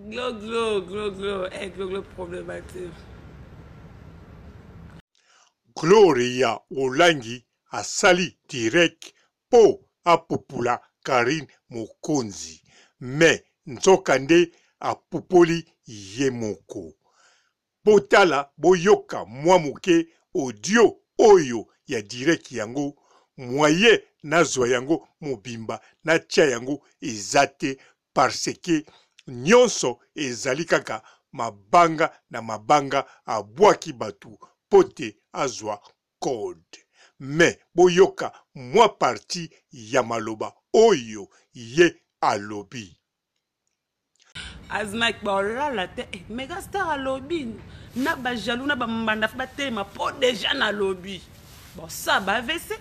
Glo, eh, glo problématique. Gloria Olangi asali direct po apopula Karine Mokonzi. Me nzokande apopoli ye moko. Botala boyoka mwa moke audio oyo ya direct yango moye nazwa yango mobimba na tia yango ezate parce que nyonso ezali kaka mabanga na mabanga abwaki batu pote azwa code. Me boyoka mwa parti ya maloba oyo ye alobi. Azmak ba la te mega star à lobby na ba jaloux na ba mbanda fa te ma po déjà na lobby. Bon ça ba VC.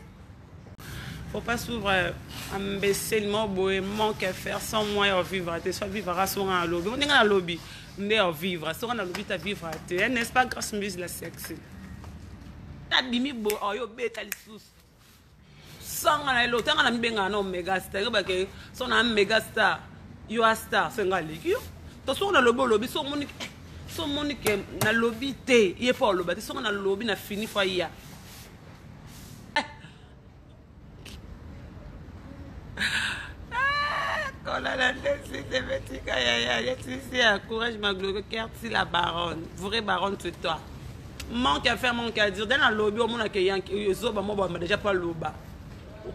Faut pas s'ouvrir imbécilement boy manque à faire sans moyen vivre te soit vivre à son à lobby. On est dans lobby. On est vivre, so na lobby ta vivre te. N'est-ce pas grâce musique la sexy. Ta bimi bo oyo beta lisusu. Sanga na lo tanga na mbenga na mega star ba ke so na mega star. You are star senga liki yo. To so na lobby so monique na lobby te ye pas lobby te so na lobby na fini fa ya. Quand la décide petit ya ici à courage ma gloire quartier la baronne. Vraie baronne c'est toi. Manque à faire manque à dire dans la lobby au monde que yanki zo ba mo ba déjà pas loba.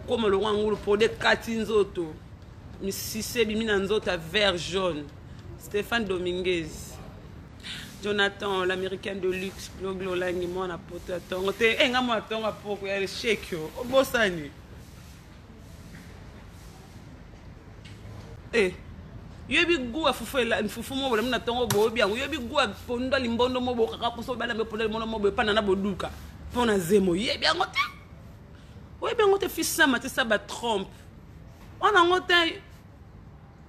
Comme le wangu pour des katinzoto. Si c'est bimina nzota vert jaune. Stéphane Dominguez. Jonathan, l'américain de luxe, Glo Langi, mon apôtre. T'es un gamin à ton rapport, il y a le shake. Au beau sani. Eh, yebi gou a fufu la fufu mo wala mna tongo bo bien. Yebi gou a pondo limbondo mo bo kaka poso bala me pondo mo bo pana na boduka. Pona zemo. Yebi angote. Yebi angote fils ça mate ça ba trompe. On a angote.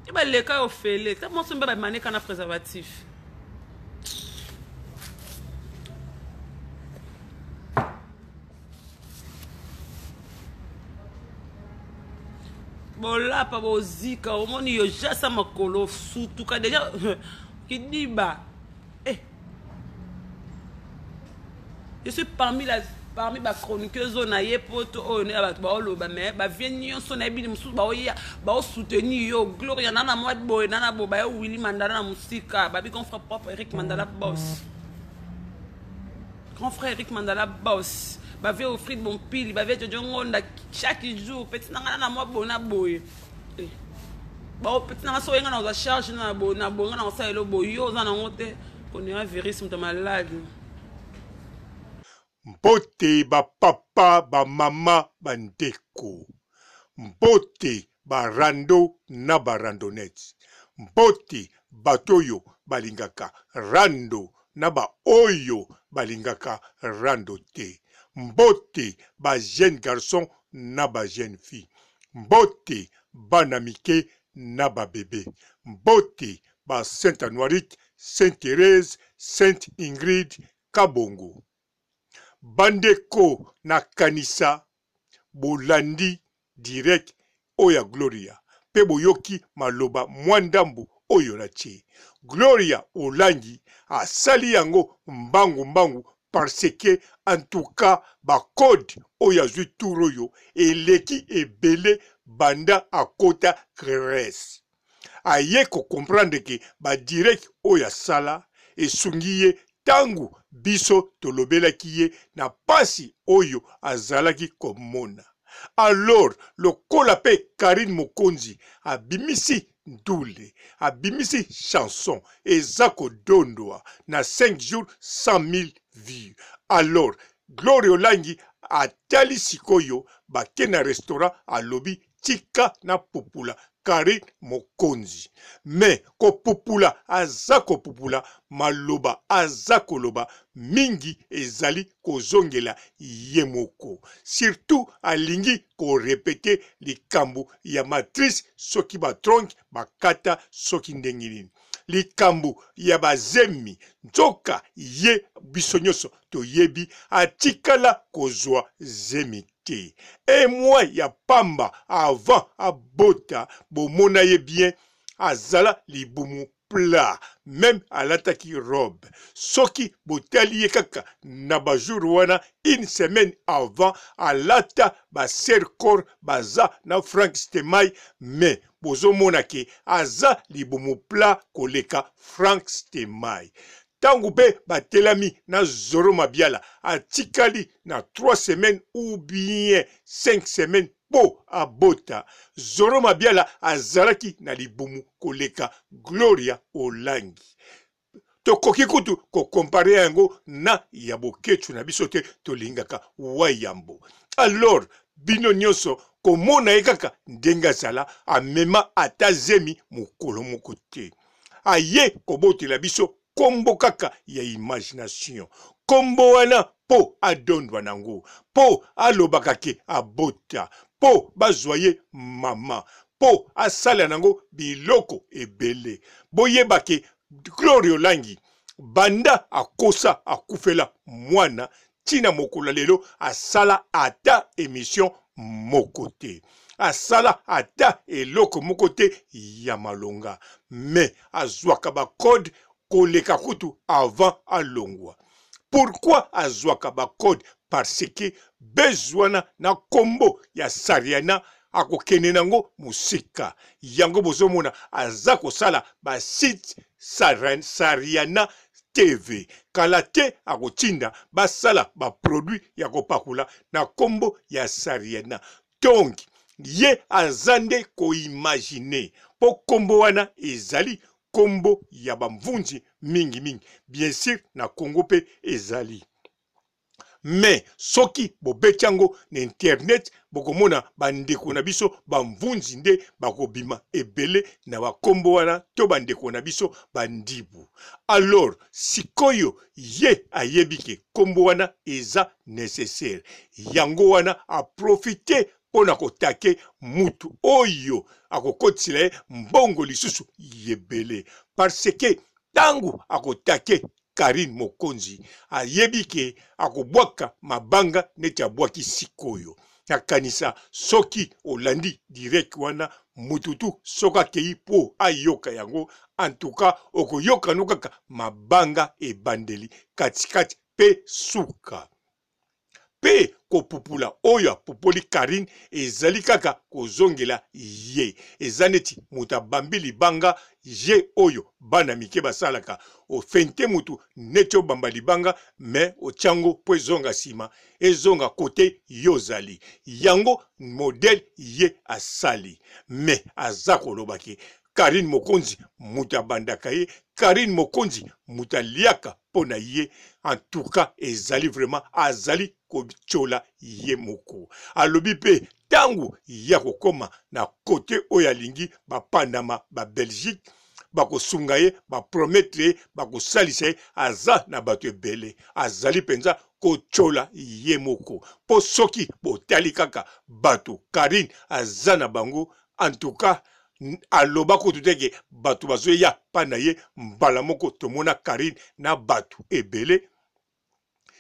Tu vas les cas au fêlé. Tu m'as semblé mané qu'un préservatif. Bon là pas au zika au monde yo jasa makolo surtout quand déjà qui dit bah eh je suis parmi ma chroniqueuse on a yé poto on est about ba lo ba mais ba vient son na bi musu ba oya ba o soutenir yo Gloria nana moi boy nana bo ba Willy Mandala na musika ba bi grand frère propre Eric Mandala boss grand frère Eric Mandala boss ba ve offrir bon pile ba ve jojo nda chaque jour petit nana moi bona boy ba petit nana so yenga na charge na bo na sa elo bo yo za na ngote on est un virus mta malade. Mbote ba papa ba mama ba ndeko. Mbote ba rando na ba randonnette. Mbote batoyo balingaka rando na ba oyo balingaka rando te. Mbote ba jeune garçon na ba jeune fille. Mbote bana mike na ba bébé. Mbote ba Sainte Anoirite, Sainte Thérèse, Sainte Ingrid, Kabongo. Bandeko na kanisa bolandi direct oya Gloria pe boyoki maloba mwandambu oyo na tie. Gloria Olangi asali yango mbangu parce que en tout cas ba code oya zwi turoyo eleki ebele banda akota Grèce. Aye ko comprendre que ba direct oya sala esungiye tangu biso tolobelaki ye na pasi oyo azalaki komona. Alors lokola pe Karine Mokonzi abimisi ndule, abimisi chanson eza kodondwa na 5 jours 100 000 vues. Alors Gloria Olangi atali sikoyo bake na restaurant alobi tika na popula Karine Mokonzi. Me ko popula aza ko popula maloba aza koloba mingi ezali kozongela ye moko. Surtout alingi ko répéter likambo ya matrice soki ba tronc bakata soki ndengini. Likambo ya bazemi nzoka ye bisonyoso toyebi atikala kozwa zemi te. Et moi ya pamba avant abota bomona ye bien azala libumu plat, même alataki robe. Soki botali ye kaka na bajour wana une semaine avant alata ba sercor baza na Frank Stemai, mais bozomona ke aza libumu plat koleka Frank Stemai. Tangu pe batelami na Zoro Mabiala atikali na 3 semaines ou bien 5 semaines po abota. Zoro Mabiala azalaki na libumu koleka Gloria Olangi. Tokoki kutu ko compare yango na ya bokechu na biso te tolingaka wayambo. Alors bino nyonso komona ye kaka ndenge azala amema ata zemi mokolo moko te. Aye kobotela biso kombo kaka ya imagination. Kombo wana po adondwa nango, po alobaka ke abota, po bazwaye mama, po asala nango biloko ebele. Boyeba ke Gloria Olangi banda akosa akufela mwana tina mokolo lelo asala ata émission mokote. Asala ata eloko mokote ya malonga. Mais azwaka ba code koleka kutu avant alongwa. Pourquoi azwaka ba code? Parce que bezwana na kombo ya Sariana akokene nango musika. Yango bozomona aza kosala ba site Sariana TV. Kala te akotinda basala ba produit ya kopakula na kombo ya Sariana. Donc ye azande ko imagine po kombo wana ezali kombo ya bamvunzi mingi mingi. Bien sûr na Congo pe ezali. Mais soki bobeti yango na internet bokomona bandeko na biso bamvunzi nde bakobima ebele na bakombo wana to bandeko na biso bandibu. Alors sikoyo ye ayebike kombo wana eza nécessaire. Yango wana a profiter pona kotake mutu oyo akokotisila ye mbongo lisusu yebele. Parce que tangu akotake Karine Mokonzi ayebike akobwaka mabanga neti abwaki sikoyo. Nakanisa soki olandi direct wana mututu soka kei po ayoka yango, en tout cas okoyoka no kaka mabanga ebandeli katikati pe suka. Pe kopupula oyo apupoli Karine ezali kaka kozongela ye. Ezaneti muta bambi libanga je oyo bana mike basalaka. Ofente mutu neti obamba libanga me ochango po ezonga sima. Ezonga kote yozali. Yango model ye asali. Me azako lobake. Karine Mokonzi muta bandaka ye. Karine Mokonzi muta liaka pona ye. En tout cas ezali vraiment azali kochola ye moko. Alobi pe tangu ya kokoma na kote oyalingi bapandama ba Belgique bakosunga ye bapromettre bakosalisa ye aza na bato ebele. Azali penza kochola ye moko. Po soki botali kaka bato Karine aza na bango, en tout cas aloba ko tuteke bato bazoya pana ye mbala moko tomona Karine na bato ebele.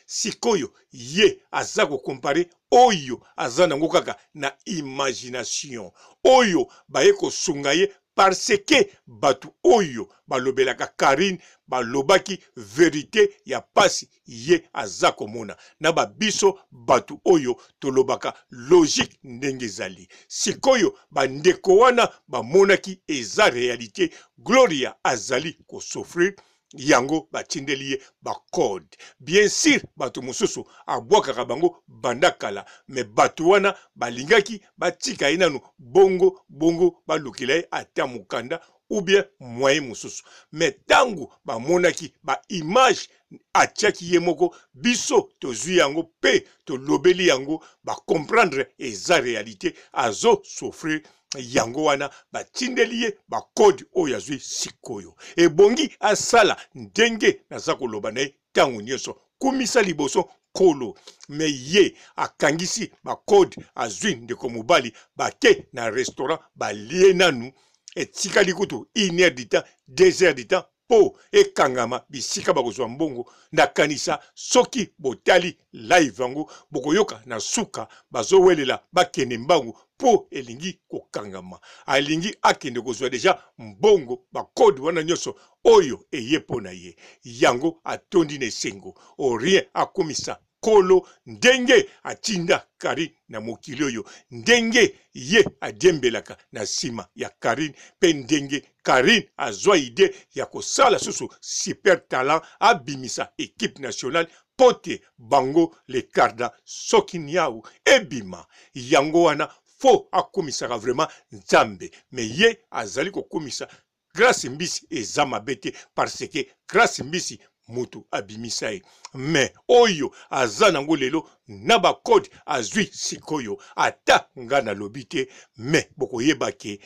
Sikoyo ye aza ko compare oyo aza nango kaka na imagination. Oyo baye ko sunga ye parce que batu oyo balobelaka Karine balobaki vérité ya pasi ye aza komona. Na babiso batu oyo tolobaka logique ndenge ezali. Sikoyo bandeko wana bamonaki eza réalité. Gloria azali ko souffrir. Yango batindeli ye ba code. Bien sûr bato mosusu abwakaka bango bandakala, mais bato wana balingaki batika ye nanu bongo balukila ye ata mukanda ou bien moyen mosusu. Mais tangu bamonaki ba image atiaki ye moko, biso tozwi yango pe tolobeli yango ba comprendre eza réalité azo souffrir. Yango wana batindeli ye ba code oyo azwi sikoyo. Ebongi asala ndenge naza koloba na ye tango nyonso kumisa liboso kolo. Me ye akangisi ba code azwi ndeko mobali bake na restaurant balie nanu etikali kutu 1 heure du temps 2 heures du temps po ekangama bisika bakozwa mbongo. Nakanisa soki botali live yango bokoyoka na suka bazowelela bakene mbangu po elingi kokangama alingi akende kozwa deja mbongo bakode wana nyonso oyo eye mpo na ye yango atondi na esengo orien akomisa kolo ndenge atinda Karine na mokili oyo ndenge ye adiembelaka na nsima ya Karine pe ndenge Karine azwa ide ya kosala susu super talent abimisa équipe nationale pote bango le karda soki niau ebima yango wana fo akomisaka vraiment nzambe me ye azali kokomisa grâce mbisi eza mabe te parce que grâce mbisi mutu abimisa ye me oyo aza nango lelo na bakode azwi sikoyo ata nga nalobi te me bokoyeba ke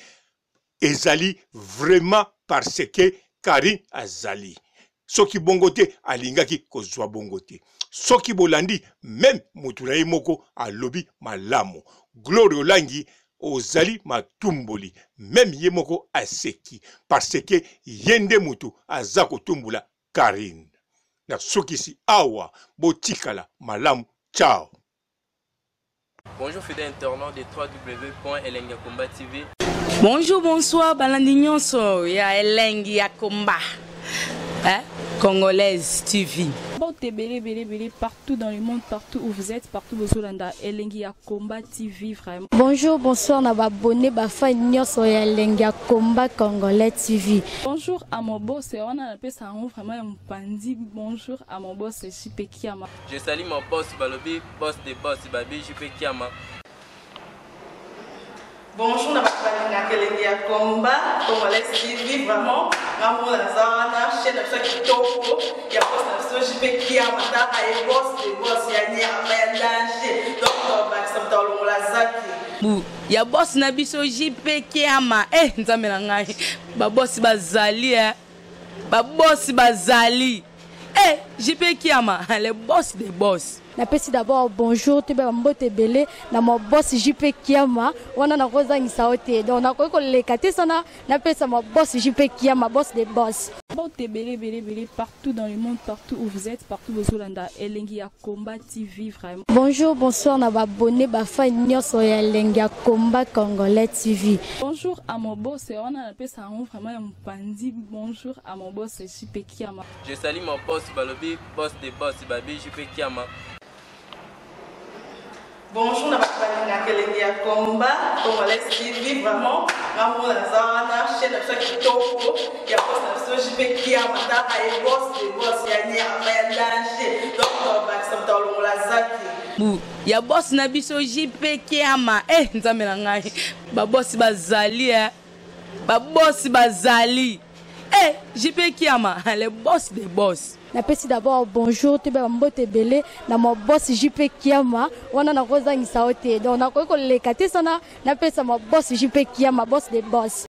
ezali vraiment parce que Karine azali soki bongo te alingaki kozwa bongo te soki bolandi même mutu na ye moko alobi malamu Glory Olangi ozali matumboli même ye moko aseki parce que yende mutu aza kotumbula Karine na sokisi awa botikala malamu. Ciao. Bonjour fidèles internautes de www.Elengi Yakomba TV. Bonjour, bonsoir, balandi nyonso ya Elengi Yakomba. Congolaise TV. Bon, t'es belé partout dans le monde, partout où vous êtes, partout où vous êtes, Elengi Yakomba TV, vraiment. Bonjour, bonsoir, na abonné bafa nyonso ya Elengi Yakomba Congolais TV. Bonjour à mon boss, on a appelé ça vraiment un pandi. Bonjour à mon boss, JP Kiama. Je salue mon boss Balobi, boss de boss Babi, JP Kiama. Bonjour, na Elengi Yakomba Congolais TV, vraiment. Maman Lazana, chaîne de ça qui topo, il y a pas de JP Kiama, et boss de boss, il y a un danger. Donc, ça me donne la zaki. Ya boss na biso JP Kiama nzambe na ngai ba boss bazali ba boss bazali JP Kiama le boss des boss. Napesi d'abord bonjour te ba mbote belé na mo boss JP Kiama wana na kozangisa ote donc na ko lekate sana napesa mo boss JP Kiama boss des boss. Bon, t'es belé partout dans le monde, partout où vous êtes, partout où vous êtes, Elengi Yakomba TV, vraiment. Bonjour, bonsoir, na abonné bafa nyonso ya Elengi Yakomba Congolais TV. Bonjour à mon boss, on a appelé ça vraiment un pandi. Bonjour à mon boss, JP Kiama. Je salue mon boss Balobi, boss de boss Babi, JP Kiama. Bonjour, na Elengi Yakomba Congolais TV, vraiment. Maman Lazana, chaîne de ça qui topo, il y a pas de JP Kiama, et boss de boss, il y a un danger. Donc, ça me donne la zaki. Ya boss na biso JP Kiama nzambe na ngai ba boss bazali ba boss bazali JP Kiama le boss des boss. Napesi d'abord bonjour te ba mbote belé na mo boss JP Kiama wana na kozangisa ote donc na ko lekate sana napesa mo boss JP Kiama boss des boss.